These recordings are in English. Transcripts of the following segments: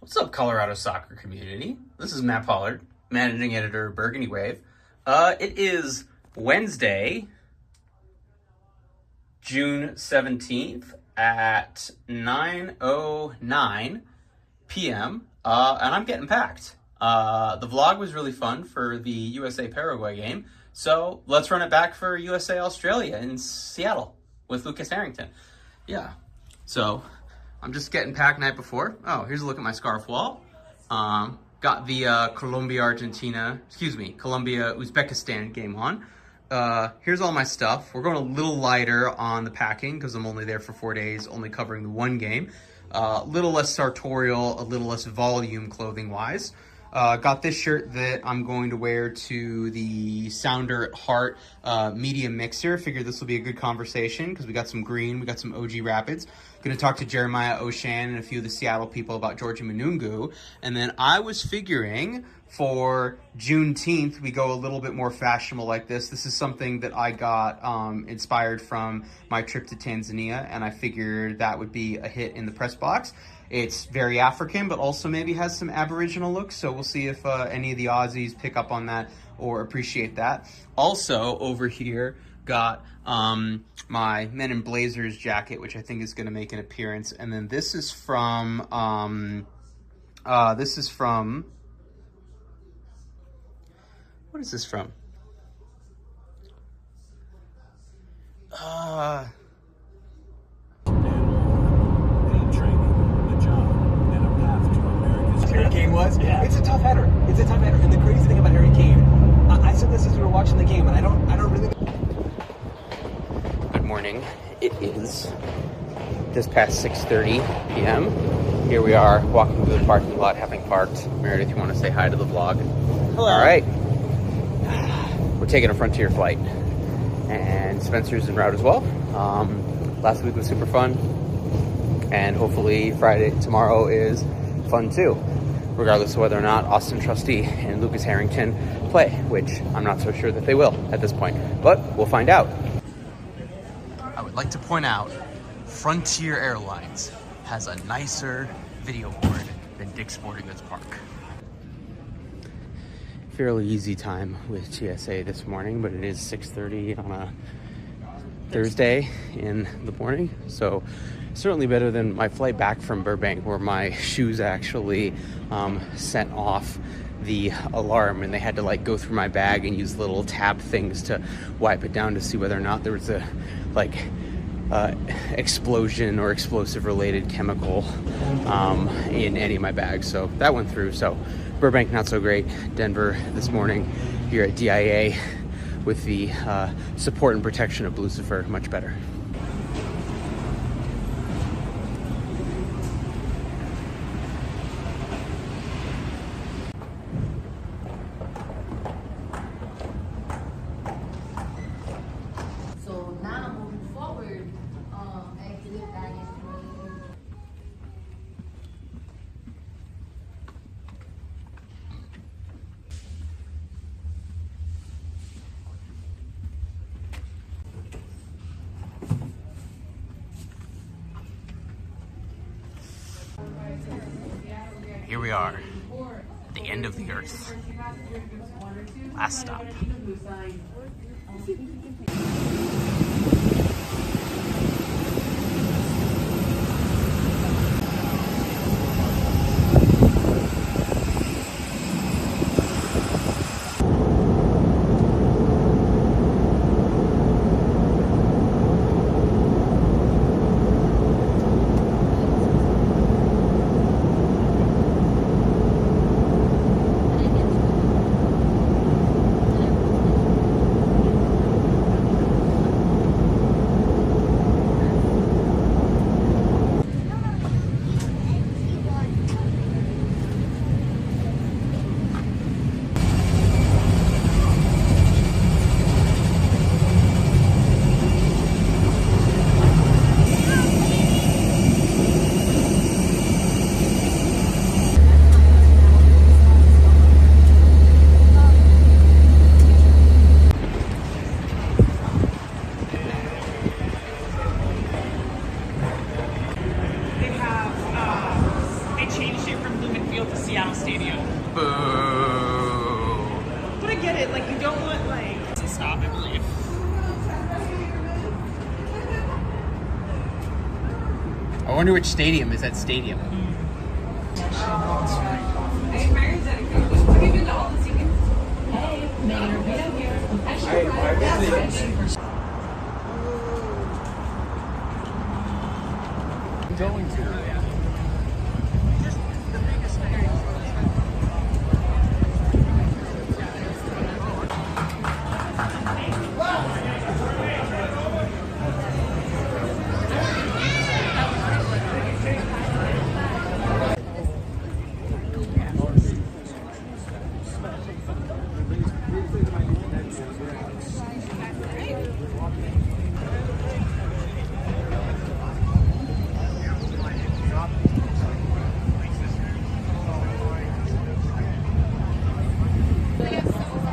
What's up, Colorado soccer community? This is Matt Pollard, managing editor of Burgundy Wave. It is Wednesday, June 17th at 9:09 p.m., and I'm getting packed. The vlog was really fun for the USA-Paraguay game, so let's run it back for USA Australia in Seattle with Lucas Harrington. Yeah, so I'm just getting packed night before. Oh, here's a look at my scarf wall. Got the Colombia-Uzbekistan game on. Here's all my stuff. We're going a little lighter on the packing because I'm only there for 4 days, only covering the one game. A little less sartorial, a little less volume clothing-wise. Got this shirt that I'm going to wear to the Sounder at Heart media mixer. Figured this will be a good conversation because we got some green, we got some OG Rapids. Going to talk to Jeremiah Oshan and a few of the Seattle people about Georgie Manungu. And then I was figuring for Juneteenth, we go a little bit more fashionable like this. This is something that I got inspired from my trip to Tanzania, and I figured that would be a hit in the press box. It's very African, but also maybe has some Aboriginal looks, so we'll see if any of the Aussies pick up on that or appreciate that. Also, over here, got my Men in Blazers jacket, which I think is going to make an appearance. And then this is from, what is this from? Harry Kane was? Yeah. It's a tough header. And the crazy thing about Harry Kane, I said this as we were watching the game, and I don't really... Good morning. It is just past 6:30 p.m. Here we are walking through the parking lot, having parked. Meredith, you want to say hi to the vlog? Hello. All right. We're taking a Frontier flight, and Spencer's en route as well. Last week was super fun, and hopefully tomorrow is fun too, regardless of whether or not Austin Trustee and Lucas Harrington play, which I'm not so sure that they will at this point, but we'll find out. I would like to point out, Frontier Airlines has a nicer video board than Dick's Sporting Goods Park. Fairly easy time with TSA this morning, but it is 6:30 on a Thursday in the morning, so certainly better than my flight back from Burbank, where my shoes actually sent off the alarm, and they had to like go through my bag and use little tab things to wipe it down to see whether or not there was a explosion or explosive related chemical in any of my bags. So that went through. So Burbank, not so great. Denver this morning here at DIA with the support and protection of Lucifer, much better. So now moving forward, actually that is Here we are, the end of the earth. Last stop. field to Seattle Stadium. Boo. But I get it, like you don't want like to stop, I believe. I wonder which stadium is that stadium. Going to.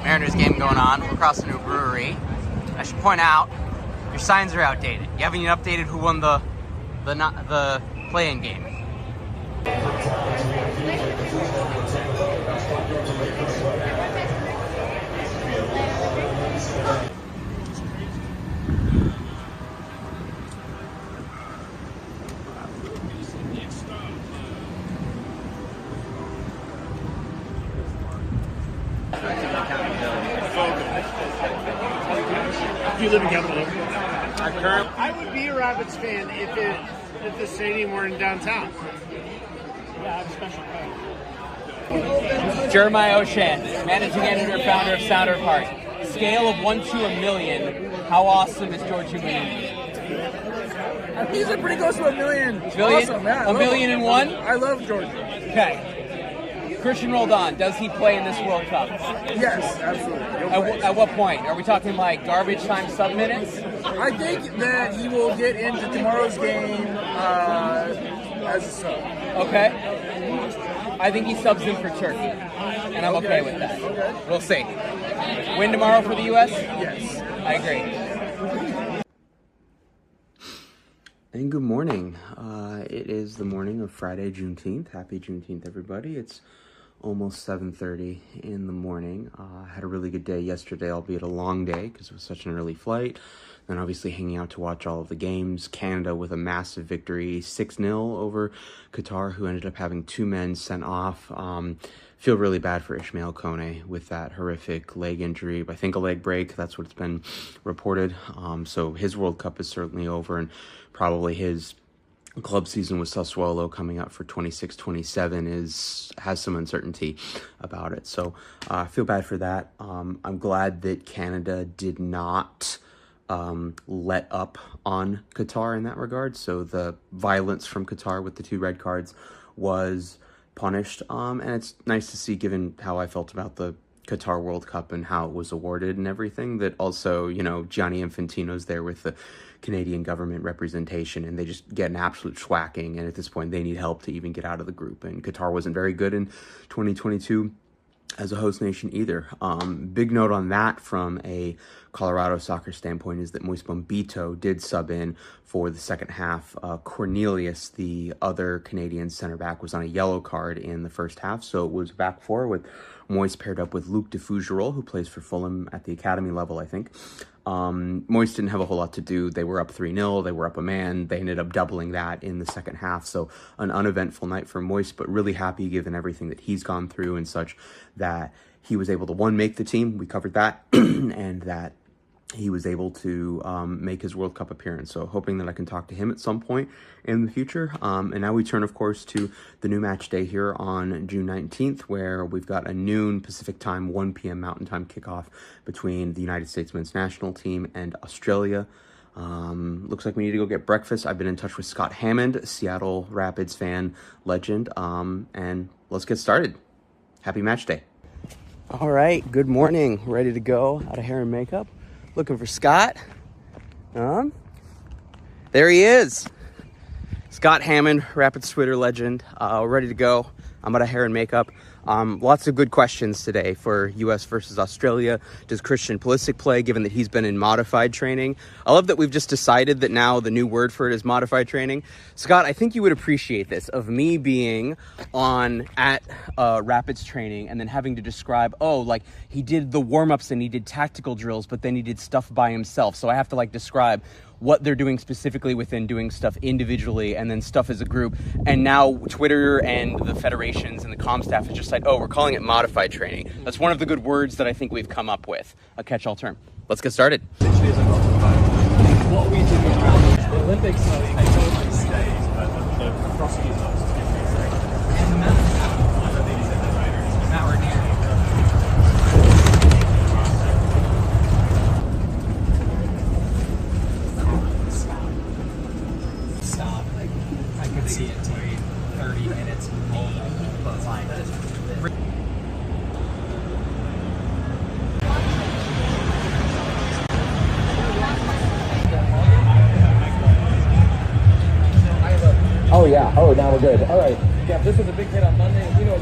Mariners game going on. We're across a new brewery. I should point out, your signs are outdated. You haven't even updated who won the play-in game. Do you live in Capitol Hill? I would be a Rapids fan if the stadium were in downtown. Yeah, I have a special code. Jeremiah O'Shan, managing editor, founder of Sounder of Heart. Scale of 1 to a million. How awesome is George Humanini? He's pretty close to a million. Awesome, yeah, a million and one? I love George. Okay. Christian Roldan, does he play in this World Cup? Yes, absolutely. At what point? Are we talking like garbage time sub minutes? I think that he will get into tomorrow's game as a sub. Okay. I think he subs in for Turkey, and I'm okay with that. Okay. We'll see. Win tomorrow for the U.S.? Yes. I agree. And good morning. It is the morning of Friday, Juneteenth. Happy Juneteenth, everybody. It's almost 7:30 in the morning. Had a really good day yesterday, albeit a long day because it was such an early flight. Then obviously hanging out to watch all of the games. Canada with a massive victory, 6-0 over Qatar, who ended up having 2 men sent off. Feel really bad for Ishmael Kone with that horrific leg injury. I think a leg break, that's what it's been reported. So his World Cup is certainly over, and probably his club season with Sassuolo coming up for 26-27 has some uncertainty about it. So I feel bad for that. I'm glad that Canada did not let up on Qatar in that regard. So the violence from Qatar with the 2 red cards was punished. And it's nice to see, given how I felt about the Qatar World Cup and how it was awarded and everything, that also, Gianni Infantino's there with the Canadian government representation, and they just get an absolute schwacking, and at this point they need help to even get out of the group. And Qatar wasn't very good in 2022 as a host nation either. Big note on that from a Colorado soccer standpoint is that Moïse Bombito did sub in for the second half. Cornelius, the other Canadian center back, was on a yellow card in the first half, so it was back 4 with Moïse paired up with Luc de Fougerolles, who plays for Fulham at the academy level, I think. Moïse didn't have a whole lot to do. They were up 3-0. They were up a man. They ended up doubling that in the second half. So an uneventful night for Moïse, but really happy given everything that he's gone through and such, that he was able to, one, make the team. We covered that. And that he was able to make his World Cup appearance. So hoping that I can talk to him at some point in the future. And now we turn, of course, to the new match day here on June 19th, where we've got a noon Pacific time, 1 p.m. Mountain time kickoff between the United States men's national team and Australia. Looks like we need to go get breakfast. I've been in touch with Scott Hammond, Seattle Rapids fan legend. And let's get started. Happy match day. All right, good morning. Ready to go out of hair and makeup. Looking for Scott. There he is. Scott Hammond, Rapids Twitter legend, ready to go. I'm out of hair and makeup. Lots of good questions today for US versus Australia. Does Christian Pulisic play, given that he's been in modified training? I love that we've just decided that now the new word for it is modified training. Scott, I think you would appreciate this, of me being at Rapids training and then having to describe, oh, like he did the warm-ups and he did tactical drills, but then he did stuff by himself. So I have to like describe what they're doing specifically within doing stuff individually and then stuff as a group. And now Twitter and the federations and the comm staff is just like, oh, we're calling it modified training. That's one of the good words that I think we've come up with, a catch-all term. Let's get started. What we did around the Olympics, I totally stays, but the prosecutors stop. I could see it take 30 minutes more, but like. Oh yeah. Oh, now we're good. All right. Yeah, this was a big hit on Monday. You know,